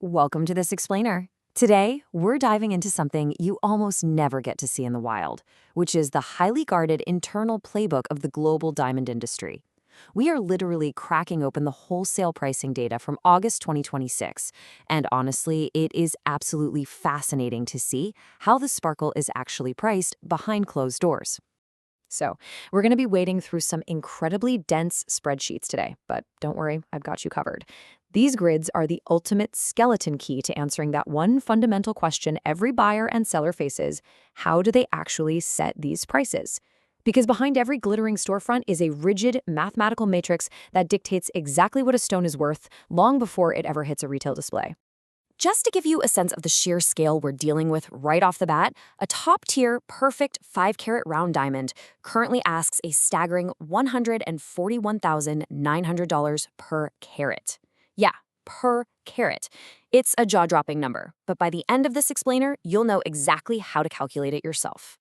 Welcome to this explainer. Today, we're diving into something you almost never get to see in the wild, which is the highly guarded internal playbook of the global diamond industry. We are literally cracking open the wholesale pricing data from August 2026, and honestly, it is absolutely fascinating to see how the sparkle is actually priced behind closed doors. So, we're going to be wading through some incredibly dense spreadsheets today, but don't worry, I've got you covered. These grids are the ultimate skeleton key to answering that one fundamental question every buyer and seller faces: how do they actually set these prices? Because behind every glittering storefront is a rigid mathematical matrix that dictates exactly what a stone is worth long before it ever hits a retail display. Just to give you a sense of the sheer scale we're dealing with right off the bat, a top-tier, perfect 5-carat round diamond currently asks a staggering $141,900 per carat. Yeah, per carat. It's a jaw-dropping number, but by the end of this explainer, you'll know exactly how to calculate it yourself.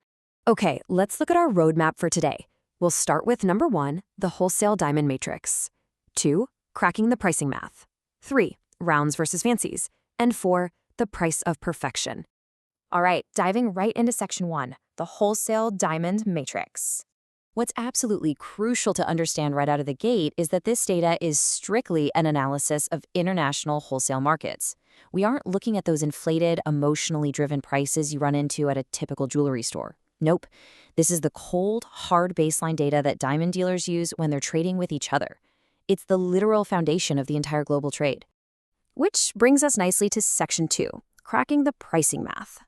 Okay, let's look at our roadmap for today. We'll start with number 1, the wholesale diamond matrix. 2, cracking the pricing math. 3, rounds versus fancies. And 4, the price of perfection. All right, diving right into section 1, the wholesale diamond matrix. What's absolutely crucial to understand right out of the gate is that this data is strictly an analysis of international wholesale markets. We aren't looking at those inflated, emotionally driven prices you run into at a typical jewelry store. Nope. This is the cold, hard baseline data that diamond dealers use when they're trading with each other. It's the literal foundation of the entire global trade. Which brings us nicely to section 2, cracking the pricing math.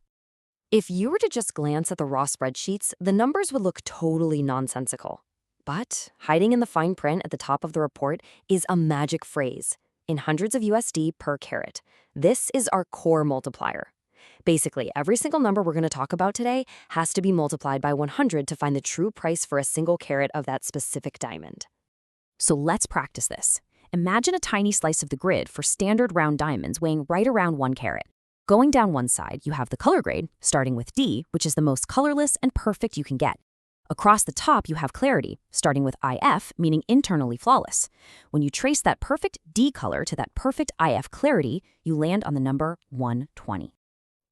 If you were to just glance at the raw spreadsheets, the numbers would look totally nonsensical. But hiding in the fine print at the top of the report is a magic phrase: in hundreds of USD per carat. This is our core multiplier. Basically, every single number we're going to talk about today has to be multiplied by 100 to find the true price for a single carat of that specific diamond. So let's practice this. Imagine a tiny slice of the grid for standard round diamonds weighing right around 1 carat. Going down one side, you have the color grade, starting with D, which is the most colorless and perfect you can get. Across the top, you have clarity, starting with IF, meaning internally flawless. When you trace that perfect D color to that perfect IF clarity, you land on the number 120.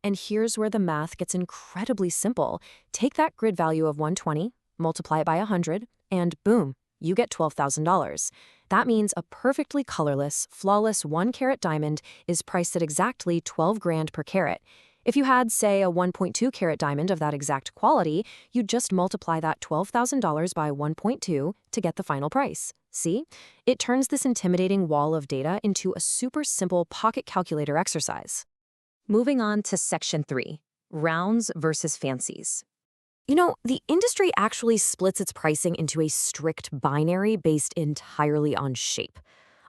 And here's where the math gets incredibly simple. Take that grid value of 120, multiply it by 100, and boom, you get $12,000. That means a perfectly colorless, flawless 1-carat diamond is priced at exactly 12 grand per carat. If you had, say, a 1.2-carat diamond of that exact quality, you'd just multiply that $12,000 by 1.2 to get the final price. See? It turns this intimidating wall of data into a super simple pocket calculator exercise. Moving on to section 3, rounds versus fancies. You know, the industry actually splits its pricing into a strict binary based entirely on shape.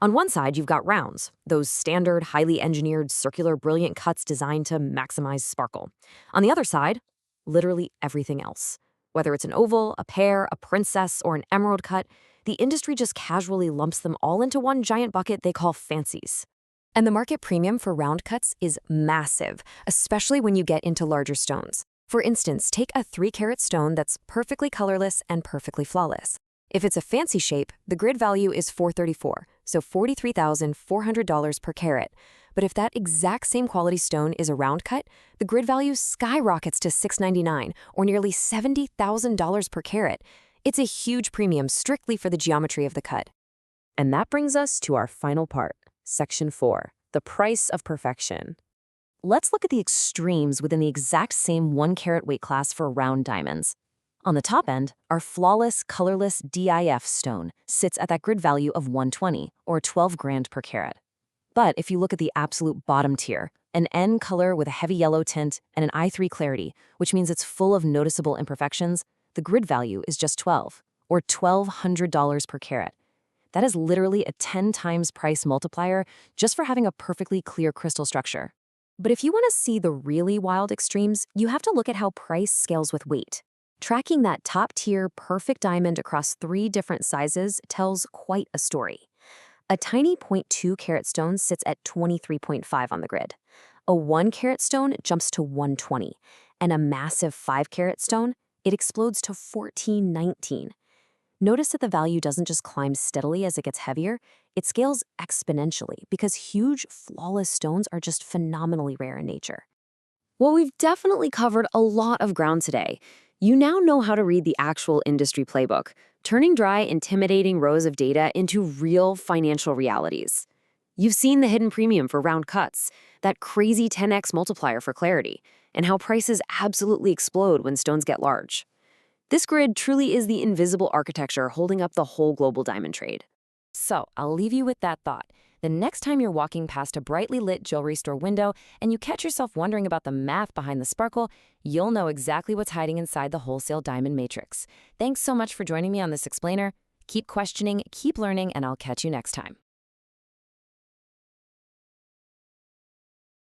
On one side, you've got rounds, those standard, highly engineered, circular, brilliant cuts designed to maximize sparkle. On the other side, literally everything else. Whether it's an oval, a pear, a princess, or an emerald cut, the industry just casually lumps them all into one giant bucket they call fancies. And the market premium for round cuts is massive, especially when you get into larger stones. For instance, take a 3-carat stone that's perfectly colorless and perfectly flawless. If it's a fancy shape, the grid value is $434, so $43,400 per carat. But if that exact same quality stone is a round cut, the grid value skyrockets to $699, or nearly $70,000 per carat. It's a huge premium strictly for the geometry of the cut. And that brings us to our final part, section 4, the price of perfection. Let's look at the extremes within the exact same 1-carat weight class for round diamonds. On the top end, our flawless, colorless DIF stone sits at that grid value of 120, or 12 grand per carat. But if you look at the absolute bottom tier, an N color with a heavy yellow tint and an I3 clarity, which means it's full of noticeable imperfections, the grid value is just 12, or $1,200 per carat. That is literally a 10 times price multiplier just for having a perfectly clear crystal structure. But if you want to see the really wild extremes, you have to look at how price scales with weight. Tracking that top-tier perfect diamond across 3 different sizes tells quite a story. A tiny 0.2-carat stone sits at 23.5 on the grid. A 1-carat stone jumps to 120, and a massive 5-carat stone, it explodes to 1419. Notice that the value doesn't just climb steadily as it gets heavier, it scales exponentially because huge, flawless stones are just phenomenally rare in nature. Well, we've definitely covered a lot of ground today. You now know how to read the actual industry playbook, turning dry, intimidating rows of data into real financial realities. You've seen the hidden premium for round cuts, that crazy 10x multiplier for clarity, and how prices absolutely explode when stones get large. This grid truly is the invisible architecture holding up the whole global diamond trade. So, I'll leave you with that thought. The next time you're walking past a brightly lit jewelry store window and you catch yourself wondering about the math behind the sparkle, you'll know exactly what's hiding inside the wholesale diamond matrix. Thanks so much for joining me on this explainer. Keep questioning, keep learning, and I'll catch you next time.